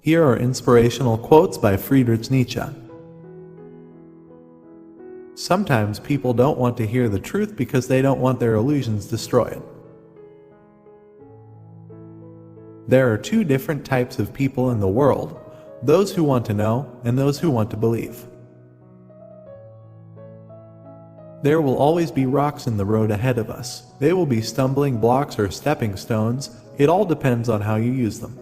Here are inspirational quotes by Friedrich Nietzsche. Sometimes people don't want to hear the truth because they don't want their illusions destroyed. There are two different types of people in the world, those who want to know and those who want to believe. There will always be rocks in the road ahead of us. They will be stumbling blocks or stepping stones. It all depends on how you use them.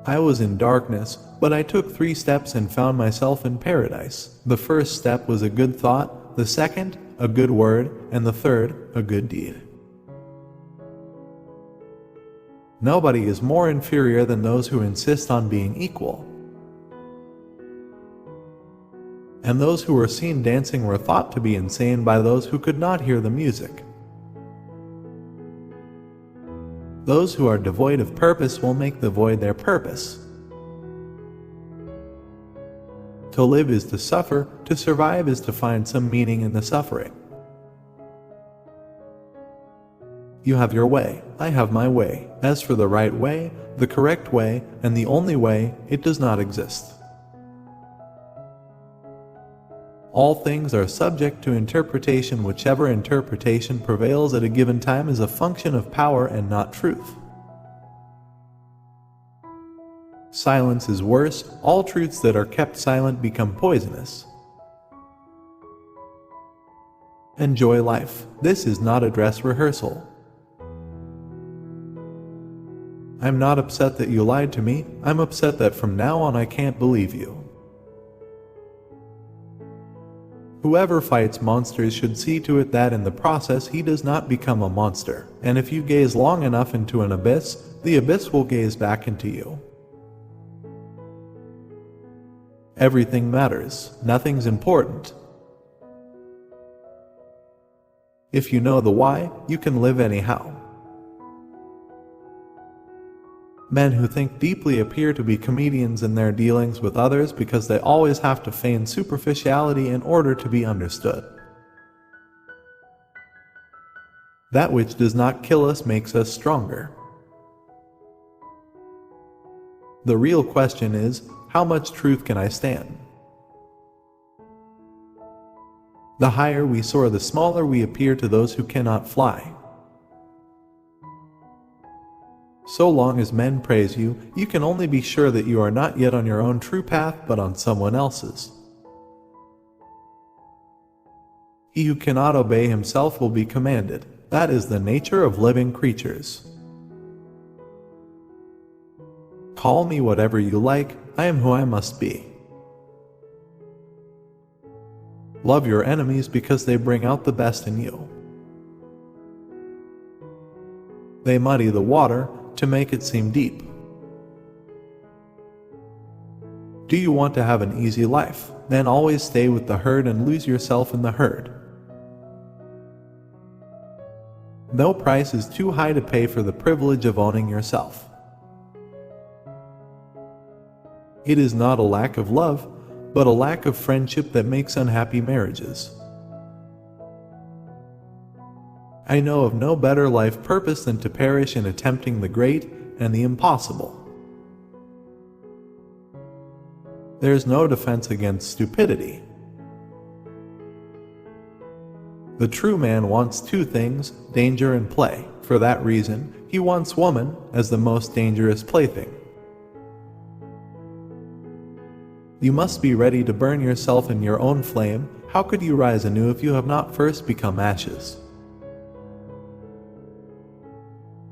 I was in darkness, but I took 3 steps and found myself in paradise. The first step was a good thought, the second, a good word, and the third, a good deed. Nobody is more inferior than those who insist on being equal. And those who were seen dancing were thought to be insane by those who could not hear the music. Those who are devoid of purpose will make the void their purpose. To live is to suffer, to survive is to find some meaning in the suffering. You have your way, I have my way. As for the right way, the correct way, and the only way, it does not exist. All things are subject to interpretation. Whichever interpretation prevails at a given time is a function of power and not truth. Silence is worse. All truths that are kept silent become poisonous. Enjoy life. This is not a dress rehearsal. I'm not upset that you lied to me. I'm upset that from now on I can't believe you. Whoever fights monsters should see to it that in the process he does not become a monster. And if you gaze long enough into an abyss, the abyss will gaze back into you. Everything matters. Nothing's important. If you know the why, you can live anyhow. Men who think deeply appear to be comedians in their dealings with others because they always have to feign superficiality in order to be understood. That which does not kill us makes us stronger. The real question is, how much truth can I stand? The higher we soar, the smaller we appear to those who cannot fly. So long as men praise you, you can only be sure that you are not yet on your own true path but on someone else's. He who cannot obey himself will be commanded. That is the nature of living creatures. Call me whatever you like, I am who I must be. Love your enemies because they bring out the best in you. They muddy the water to make it seem deep. Do you want to have an easy life? Then always stay with the herd and lose yourself in the herd. No price is too high to pay for the privilege of owning yourself. It is not a lack of love, but a lack of friendship that makes unhappy marriages. I know of no better life purpose than to perish in attempting the great and the impossible. There is no defense against stupidity. The true man wants 2 things, danger and play. For that reason, he wants woman as the most dangerous plaything. You must be ready to burn yourself in your own flame. How could you rise anew if you have not first become ashes?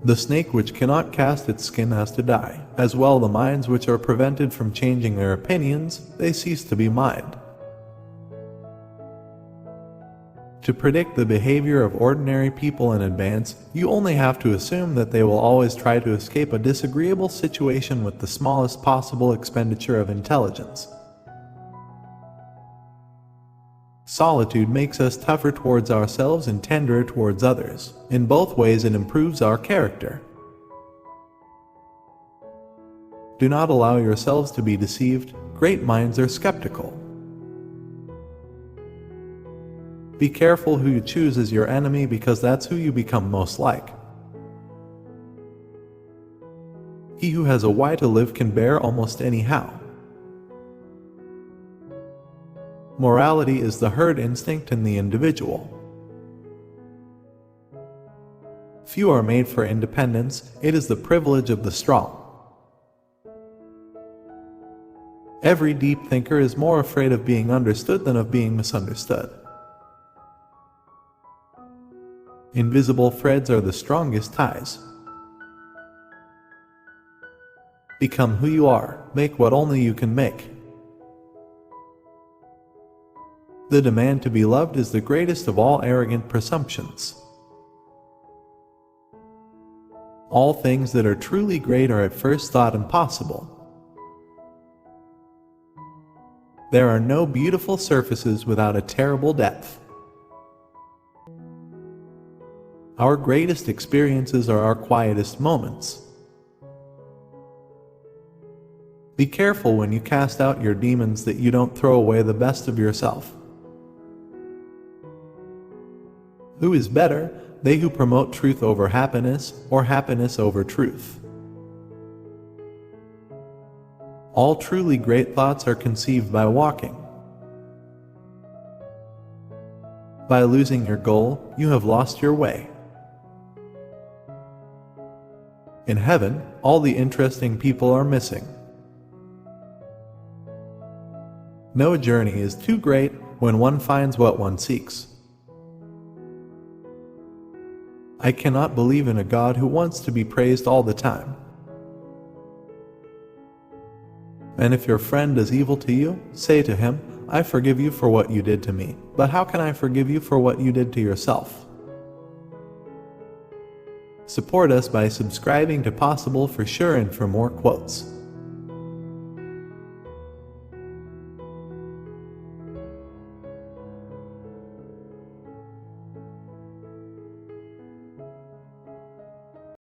The snake which cannot cast its skin has to die. As well, the minds which are prevented from changing their opinions, they cease to be mind. To predict the behavior of ordinary people in advance, you only have to assume that they will always try to escape a disagreeable situation with the smallest possible expenditure of intelligence. Solitude makes us tougher towards ourselves and tenderer towards others. In both ways it improves our character. Do not allow yourselves to be deceived. Great minds are skeptical. Be careful who you choose as your enemy because that's who you become most like. He who has a why to live can bear almost any how. Morality is the herd instinct in the individual. Few are made for independence, it is the privilege of the strong. Every deep thinker is more afraid of being understood than of being misunderstood. Invisible threads are the strongest ties. Become who you are, make what only you can make. The demand to be loved is the greatest of all arrogant presumptions. All things that are truly great are at first thought impossible. There are no beautiful surfaces without a terrible depth. Our greatest experiences are our quietest moments. Be careful when you cast out your demons that you don't throw away the best of yourself. Who is better, they who promote truth over happiness, or happiness over truth? All truly great thoughts are conceived by walking. By losing your goal, you have lost your way. In heaven, all the interesting people are missing. No journey is too great when one finds what one seeks. I cannot believe in a God who wants to be praised all the time. And if your friend does evil to you, say to him, I forgive you for what you did to me, but how can I forgive you for what you did to yourself? Support us by subscribing to Possible for Sure and for more quotes.